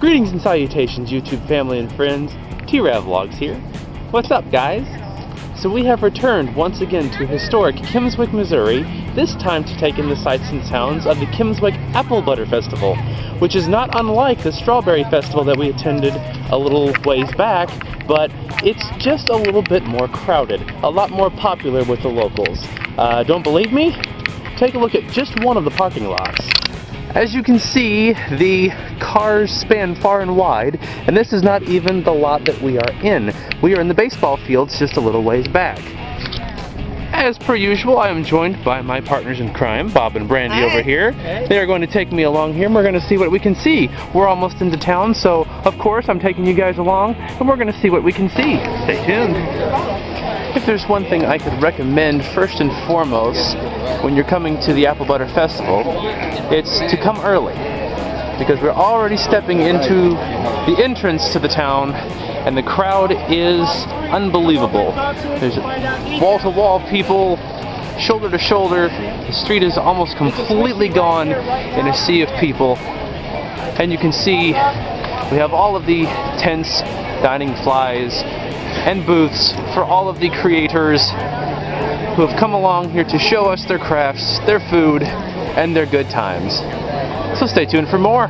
Greetings and salutations, YouTube family and friends. T-Rav Vlogs here. What's up, guys? So we have returned once again to historic Kimmswick, Missouri, this time to take in the sights and sounds of the Kimmswick Apple Butter Festival, which is not unlike the Strawberry Festival that we attended a little ways back, but it's just a little bit more crowded, a lot more popular with the locals. Don't believe me? Take a look at just one of the parking lots. As you can see, the cars span far and wide, and this is not even the lot that we are in. We are in the baseball fields just a little ways back. As per usual, I am joined by my partners in crime, Bob and Brandy over here. They are going to take me along here, and we're going to see what we can see. We're almost into town, so of course I'm taking you guys along, and we're going to see what we can see. Stay tuned. If there's one thing I could recommend first and foremost when you're coming to the Apple Butter Festival, it's to come early, because we're already stepping into the entrance to the town and the crowd is unbelievable. There's wall-to-wall people, shoulder to shoulder. The street is almost completely gone in a sea of people, and you can see we have all of the tents, dining flies, and booths for all of the creators who have come along here to show us their crafts, their food, and their good times. So stay tuned for more.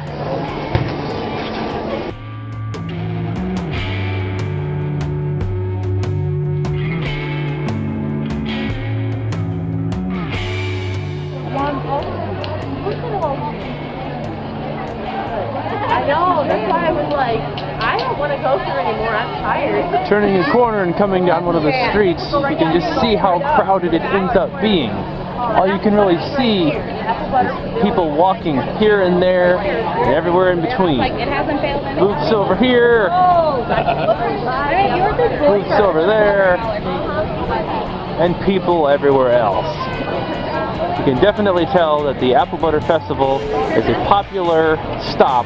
I know, that's why I was like, I don't want to go through anymore, I'm tired. Turning a corner and coming down one of the streets, you can just see how crowded it ends up being. All you can really see is people walking here and there and everywhere in between. Booths over here, booths over there, and people everywhere else. You can definitely tell that the Apple Butter Festival is a popular stop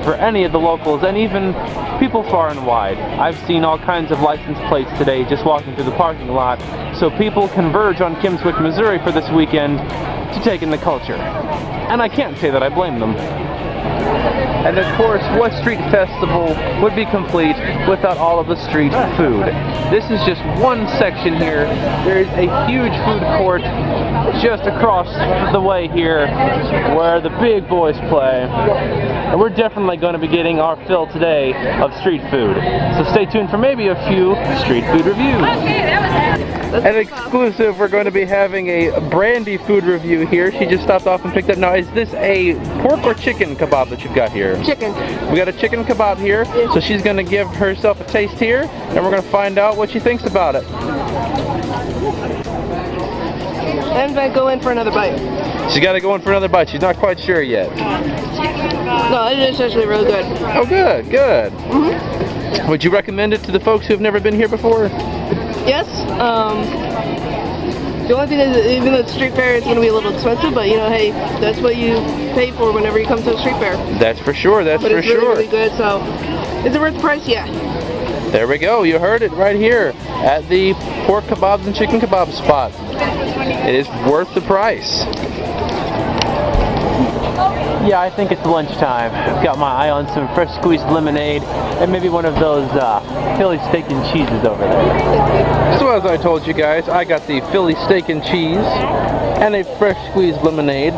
for any of the locals and even people far and wide. I've seen all kinds of license plates today just walking through the parking lot, so people converge on Kimmswick, Missouri for this weekend to take in the culture. And I can't say that I blame them. And of course, what street festival would be complete without all of the street food? This is just one section here. There is a huge food court just across the way here where the big boys play. And we're definitely going to be getting our fill today of street food. So stay tuned for maybe a few street food reviews. An exclusive, we're going to be having a Brandy food review here. She just stopped off and picked up. Now, is this a pork or chicken kebab that you've got here? Chicken. We got a chicken kebab here, so she's going to give herself a taste here, and we're going to find out what she thinks about it. I'm going to go in for another bite. She's got to go in for another bite. She's not quite sure yet. No, it is actually really good. Oh, good, good. Mm-hmm. Would you recommend it to the folks who have never been here before? Yes. The only thing is, even though it's street fair, it's going to be a little expensive, but you know, hey, that's what you pay for whenever you come to a street fair. That's for sure, that's for sure. But it's really, really good, so is it worth the price? Yeah. There we go, you heard it right here at the pork kebabs and chicken kebab spot. It is worth the price. Yeah, I think it's lunchtime. I've got my eye on some fresh squeezed lemonade and maybe one of those Philly steak and cheeses over there. So as I told you guys, I got the Philly steak and cheese and a fresh squeezed lemonade.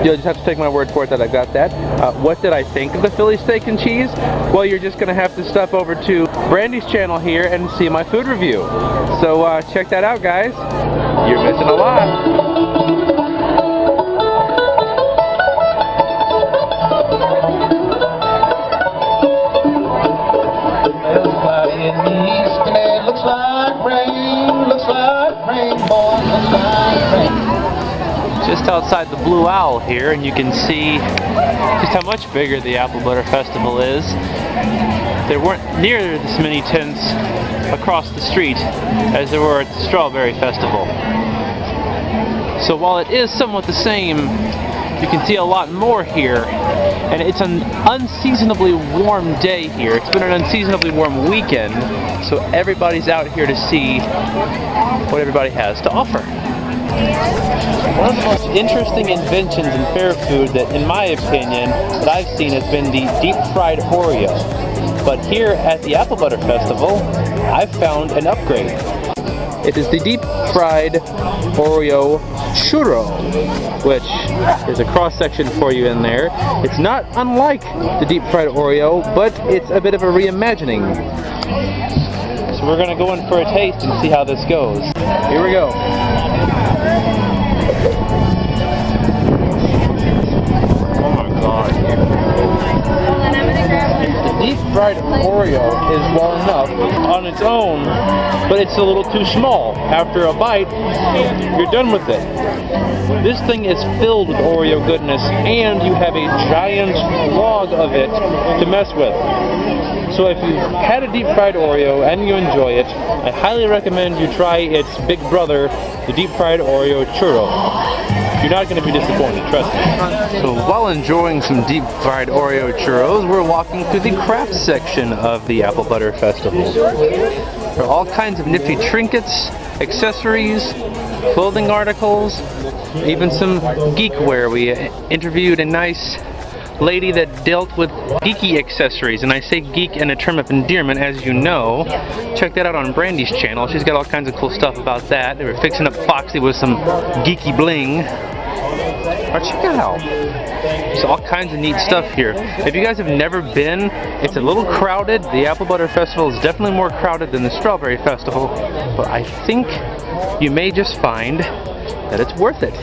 You'll just have to take my word for it that I got that. What did I think of the Philly steak and cheese? Well, you're just going to have to step over to Brandy's channel here and see my food review. So check that out, guys. You're missing a lot. Just outside the Blue Owl here, and you can see just how much bigger the Apple Butter Festival is. There weren't near this many tents across the street as there were at the Strawberry Festival. So while it is somewhat the same, you can see a lot more here, and it's an unseasonably warm day here. It's been an unseasonably warm weekend, so everybody's out here to see what everybody has to offer. One of the most interesting inventions in fair food that, in my opinion, that I've seen has been the deep fried Oreo. But here at the Apple Butter Festival, I've found an upgrade. It is the deep fried Oreo churro, which is a cross section for you in there. It's not unlike the deep fried Oreo, but it's a bit of a reimagining. So we're gonna go in for a taste and see how this goes. Here we go. Oh my god. The deep fried Oreo is well enough on its own, but it's a little too small. After a bite, you're done with it. This thing is filled with Oreo goodness, and you have a giant log of it to mess with. So if you've had a deep fried Oreo and you enjoy it, I highly recommend you try its big brother, the deep fried Oreo churro. You're not going to be disappointed, trust me. So while enjoying some deep fried Oreo churros, we're walking through the craft section of the Apple Butter Festival. There are all kinds of nifty trinkets, accessories, clothing articles, even some geekware. We interviewed a nice lady that dealt with geeky accessories, and I say geek in a term of endearment, as you know. Check that out on Brandy's channel. She's got all kinds of cool stuff about that. They were fixing up Foxy with some geeky bling. Or check it out. There's all kinds of neat stuff here. If you guys have never been, it's a little crowded. The Apple Butter Festival is definitely more crowded than the Strawberry Festival, but I think you may just find that it's worth it.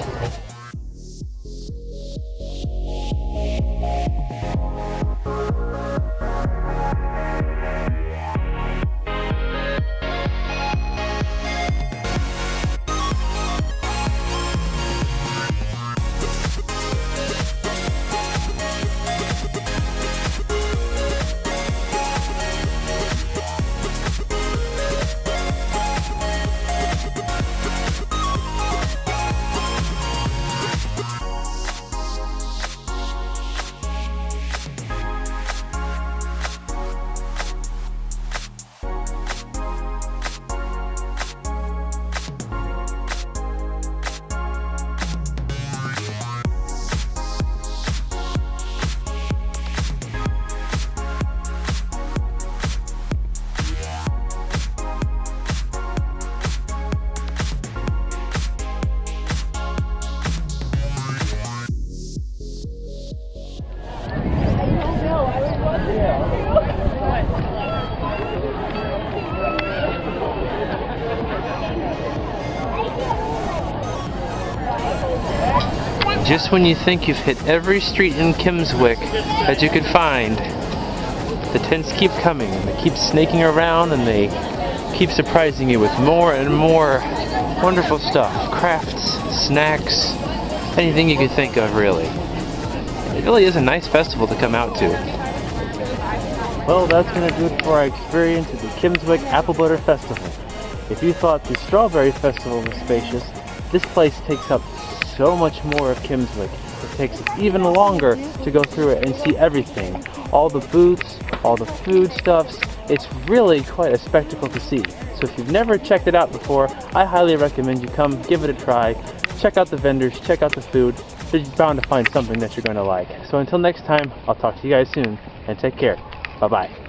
Just when you think you've hit every street in Kimmswick that you could find, the tents keep coming. They keep snaking around and they keep surprising you with more and more wonderful stuff. Crafts, snacks, anything you could think of, really. It really is a nice festival to come out to. Well, that's going to do it for our experience at the Kimmswick Apple Butter Festival. If you thought the Strawberry Festival was spacious, this place takes up so much more of Kimmswick. It takes even longer to go through it and see everything. All the booths, all the food stuffs. It's really quite a spectacle to see. So if you've never checked it out before, I highly recommend you come, give it a try. Check out the vendors, check out the food. You're bound to find something that you're going to like. So until next time, I'll talk to you guys soon, and take care. Bye-bye.